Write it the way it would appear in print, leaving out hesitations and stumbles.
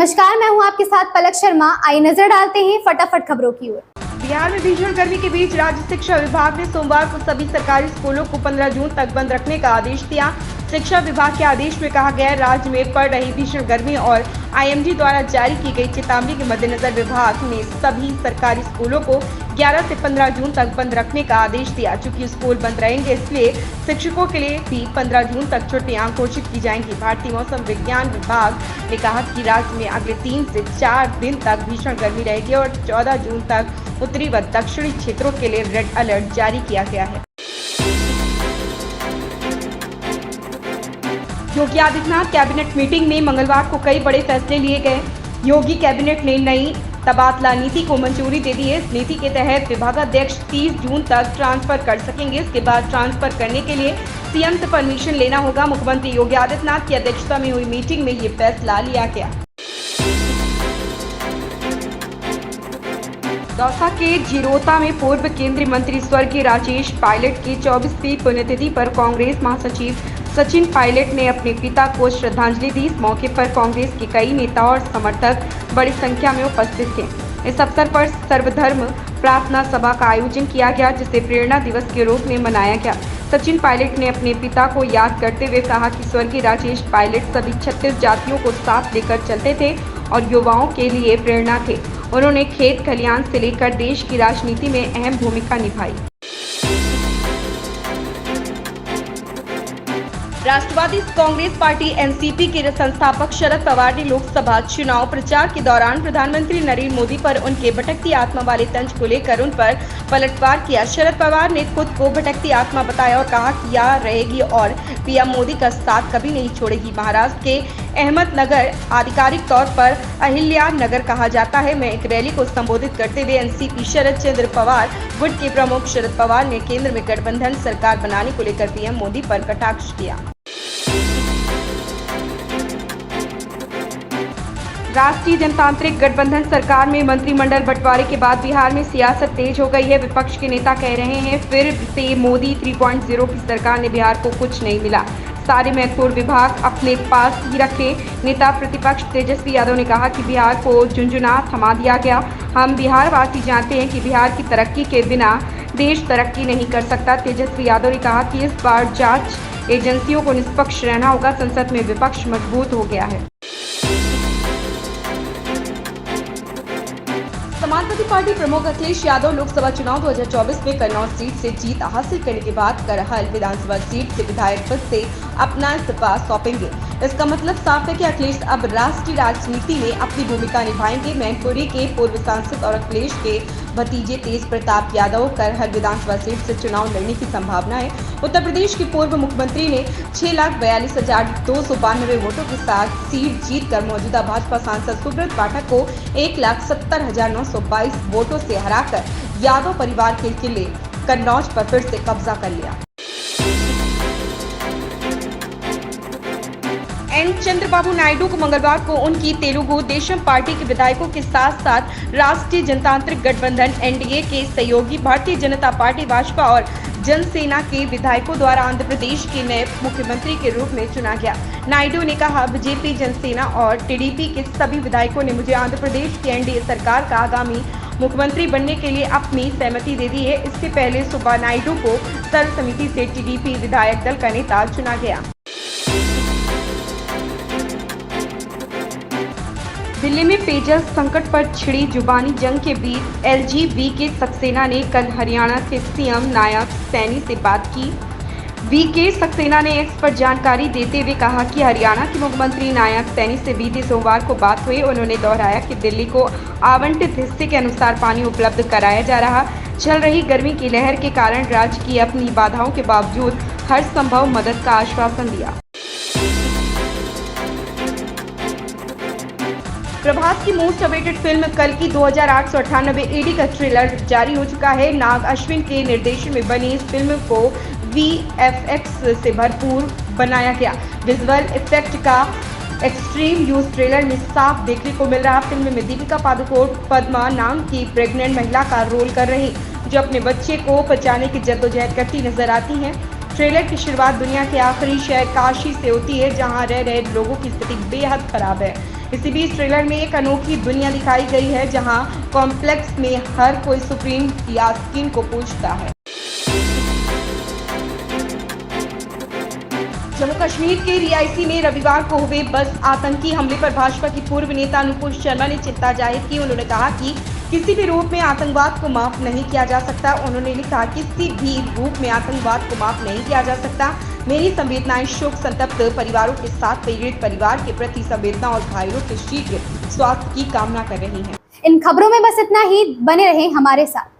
नमस्कार, मैं हूं आपके साथ पलक शर्मा। आइए नजर डालते हैं फटाफट खबरों की ओर। बिहार में भीषण गर्मी के बीच राज्य शिक्षा विभाग ने सोमवार को सभी सरकारी स्कूलों को 15 जून तक बंद रखने का आदेश दिया। शिक्षा विभाग के आदेश में कहा गया, राज्य में पड़ रही भीषण गर्मी और आईएमडी द्वारा जारी की गई चेतावनी के मद्देनजर विभाग ने सभी सरकारी स्कूलों को 11 से 15 जून तक बंद रखने का आदेश दिया। चूंकि स्कूल बंद रहेंगे, इसलिए शिक्षकों के लिए भी 15 जून तक छुट्टियां घोषित की जाएंगी। भारतीय मौसम विज्ञान विभाग ने कहा कि राज्य में अगले 3 से 4 दिन तक भीषण गर्मी रहेगी और 14 जून तक उत्तरी व दक्षिणी क्षेत्रों के लिए रेड अलर्ट जारी किया गया है। योगी आदित्यनाथ कैबिनेट मीटिंग में मंगलवार को कई बड़े फैसले लिए गए। योगी कैबिनेट ने नई तबादला नीति को मंजूरी दे दी है। इस नीति के तहत विभागाध्यक्ष 30 जून तक ट्रांसफर कर सकेंगे। इसके बाद ट्रांसफर करने के लिए सीएम से परमिशन लेना होगा। मुख्यमंत्री योगी आदित्यनाथ की अध्यक्षता में हुई मीटिंग में ये फैसला लिया गया। दौसा के झिरोता में पूर्व केंद्रीय मंत्री स्वर्गीय राजेश पायलट की 24वीं पुण्यतिथि पर कांग्रेस महासचिव सचिन पायलट ने अपने पिता को श्रद्धांजलि दी। इस मौके पर कांग्रेस के कई नेता और समर्थक बड़ी संख्या में उपस्थित थे। इस अवसर पर सर्वधर्म प्रार्थना सभा का आयोजन किया गया, जिसे प्रेरणा दिवस के रूप में मनाया गया। सचिन पायलट ने अपने पिता को याद करते हुए कहा कि स्वर्गीय राजेश पायलट सभी 36 जातियों को साथ लेकर चलते थे और युवाओं के लिए प्रेरणा थे। उन्होंने खेत खलियान से लेकर देश की राजनीति में अहम भूमिका निभाई। राष्ट्रवादी कांग्रेस पार्टी एनसीपी के संस्थापक शरद पवार ने लोकसभा चुनाव प्रचार के दौरान प्रधानमंत्री नरेंद्र मोदी पर उनके भटकती आत्मा वाले तंज को लेकर उन पर पलटवार किया। शरद पवार ने खुद को भटकती आत्मा बताया और कहा कि यह रहेगी और पीएम मोदी का साथ कभी नहीं छोड़ेगी। महाराष्ट्र के अहमदनगर आधिकारिक तौर पर अहिल्या नगर कहा जाता है। मैं एक रैली को संबोधित करते हुए एनसीपी शरद चंद्र पवार गुट के प्रमुख शरद पवार ने केंद्र में गठबंधन सरकार बनाने को लेकर पीएम मोदी पर कटाक्ष किया। राष्ट्रीय जनतांत्रिक गठबंधन सरकार में मंत्रिमंडल बंटवारे के बाद बिहार में सियासत तेज हो गई है। विपक्ष के नेता कह रहे हैं, फिर से मोदी 3.0 की सरकार ने बिहार को कुछ नहीं मिला, सारे महत्वपूर्ण विभाग अपने पास ही रखे। नेता प्रतिपक्ष तेजस्वी यादव ने कहा कि बिहार को झुंझुना थमा दिया गया। हम बिहार वासी जानते हैं कि बिहार की तरक्की के बिना देश तरक्की नहीं कर सकता। तेजस्वी यादव ने कहा कि इस बार जांच एजेंसियों को निष्पक्ष रहना होगा। संसद में विपक्ष मजबूत हो गया है। समाजवादी पार्टी प्रमुख अखिलेश यादव लोकसभा चुनाव 2024 में कन्नौज सीट से जीत हासिल करने के बाद करहल विधानसभा सीट से विधायक पद से अपना इस्तीफा सौंपेंगे। इसका मतलब साफ है कि अखिलेश अब राष्ट्रीय राजनीति में अपनी भूमिका निभाएंगे। मैनपुरी के पूर्व सांसद और अखिलेश के भतीजे तेज प्रताप यादव करहल विधानसभा सीट से चुनाव लड़ने की संभावना है। उत्तर प्रदेश के पूर्व मुख्यमंत्री ने 6,42,292 वोटों के साथ सीट जीतकर मौजूदा भाजपा सांसद सुब्रत पाठक को 1,70,922 वोटों से हराकर यादव परिवार के किले कन्नौज पर फिर से कब्जा कर लिया। एन चंद्रबाबू नायडू को मंगलवार को उनकी तेलुगु देशम पार्टी के विधायकों के साथ साथ राष्ट्रीय जनतांत्रिक गठबंधन एनडीए के सहयोगी भारतीय जनता पार्टी भाजपा और जनसेना के विधायकों द्वारा आंध्र प्रदेश के नए मुख्यमंत्री के रूप में चुना गया। नायडू ने कहा, बीजेपी, जनसेना और टीडीपी के सभी विधायकों ने मुझे आंध्र प्रदेश की एनडीए सरकार का आगामी मुख्यमंत्री बनने के लिए अपनी सहमति दे दी है। इससे पहले सुबह नायडू को सर्वसम्मति से टीडीपी विधायक दल का नेता चुना गया। दिल्ली में पेयजल संकट पर छिड़ी जुबानी जंग के बीच एलजी के सक्सेना ने कल हरियाणा के सीएम नायब सैनी से बात की। वीके सक्सेना ने एक्स पर जानकारी देते हुए कहा कि हरियाणा के मुख्यमंत्री नायब सैनी से बीते सोमवार को बात हुई। उन्होंने दोहराया कि दिल्ली को आवंटित हिस्से के अनुसार पानी उपलब्ध कराया जा रहा। चल रही गर्मी की लहर के कारण राज्य की अपनी बाधाओं के बावजूद हर संभव मदद का आश्वासन दिया। प्रभास की मोस्ट अवेटेड फिल्म कल की 2898 एडी का ट्रेलर जारी हो चुका है। नाग अश्विन के निर्देशन में बनी इस फिल्म को वीएफएक्स से भरपूर बनाया गया। विजुअल इफेक्ट का एक्सट्रीम यूज ट्रेलर में साफ देखने को मिल रहा। फिल्म में दीपिका पादुकोण पद्मा नाम की प्रेग्नेंट महिला का रोल कर रही, जो अपने बच्चे को बचाने की जद्दोजहद करती नजर आती हैं। ट्रेलर की शुरुआत दुनिया के आखिरी शहर काशी से होती है, जहां रह रहे लोगों की स्थिति बेहद खराब है। इसी बीच ट्रेलर में एक अनोखी दुनिया दिखाई गई है, जहां कॉम्प्लेक्स में हर कोई सुप्रीम यास्कीन को पूछता है। जम्मू कश्मीर के रियासी में रविवार को हुए बस आतंकी हमले पर भाजपा की पूर्व नेता अनुपुर शर्मा ने चिंता जाहिर की। उन्होंने कहा कि किसी भी रूप में आतंकवाद को माफ नहीं किया जा सकता। उन्होंने लिखा, किसी भी रूप में आतंकवाद को माफ नहीं किया जा सकता। मेरी संवेदनाएं शोक संतप्त परिवारों के साथ पीड़ित परिवार के प्रति संवेदना और घायलों के शीघ्र स्वास्थ्य की कामना कर रही हैं। इन खबरों में बस इतना ही। बने रहें हमारे साथ।